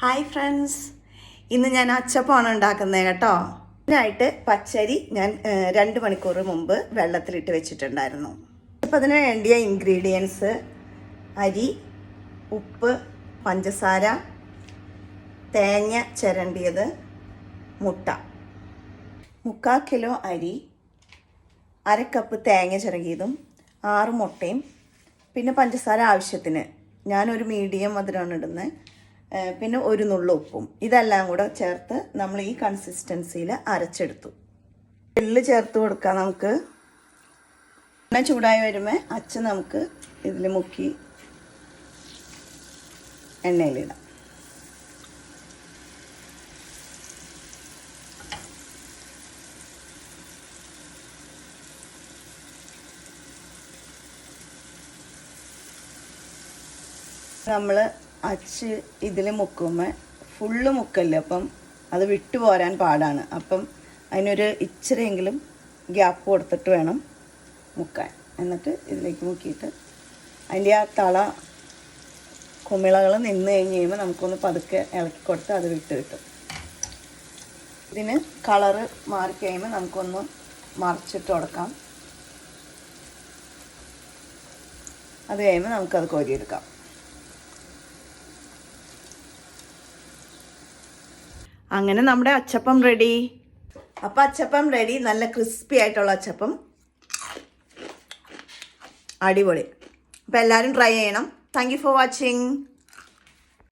Hi friends, ഇന്ന് ഞാൻ അച്ചപ്പമാണ് ഉണ്ടാക്കുന്നത് കേട്ടോ. ഇതിനായിട്ട് പച്ചരി ഞാൻ 2 മണിക്കൂർ മുമ്പ് വെള്ളത്തിലിട്ട് വെച്ചിട്ടുണ്ടായിരുന്നു. അപ്പോൾ അതിന് വേണ്ടിയ ഇൻഗ്രീഡിയൻസ്: അരി, ഉപ്പ്, പഞ്ചസാര, തേങ്ങ ചിരണ്ടിയത്, മുട്ട. 3/4 കിലോ അരി, 1/2 കപ്പ് തേങ്ങ ചിരകിയതും, 6 മുട്ടയും, പിന്നെ പഞ്ചസാര ആവശ്യത്തിന്. ഞാനൊരു മീഡിയം മധുരമാണ് ഇടുന്നത്. പിന്നെ ഒരു നുള്ളു ഉപ്പും. ഇതെല്ലാം കൂടെ ചേർത്ത് നമ്മൾ ഈ കൺസിസ്റ്റൻസിയിൽ അരച്ചെടുത്തു. എള്ള് ചേർത്ത് കൊടുക്കാം നമുക്ക്. എണ്ണ ചൂടായി വരുമ്പോൾ അച്ഛൻ നമുക്ക് ഇതിൽ മുക്കി എണ്ണയിലിടാം. നമ്മൾ അച്ച് ഇതിൽ മുക്കുമ്പോൾ ഫുള്ള് മുക്കല്ലേ, അപ്പം അത് വിട്ടു പോരാൻ പാടാണ്. അപ്പം അതിനൊരു ഇച്ചിരിയെങ്കിലും ഗ്യാപ്പ് കൊടുത്തിട്ട് വേണം മുക്കാൻ. എന്നിട്ട് ഇതിലേക്ക് മുക്കിയിട്ട് അതിൻ്റെ ആ തള കുമിളകൾ നിന്ന് കഴിഞ്ഞ് കഴിയുമ്പോൾ നമുക്കൊന്ന് പതുക്കെ ഇളക്കി കൊടുത്ത് അത് വിട്ട് കിട്ടും. ഇതിന് കളറ് മാറിക്കഴിയുമ്പോൾ നമുക്കൊന്ന് മറിച്ചിട്ട് കൊടുക്കാം. അത് കഴിയുമ്പോൾ നമുക്കത് കോരിയെടുക്കാം. അങ്ങനെ നമ്മുടെ അച്ചപ്പം റെഡി. അപ്പം അച്ചപ്പം റെഡി. നല്ല ക്രിസ്പി ആയിട്ടുള്ള അച്ചപ്പം, അടിപൊളി. അപ്പം എല്ലാവരും ട്രൈ ചെയ്യണം. Thank you for watching.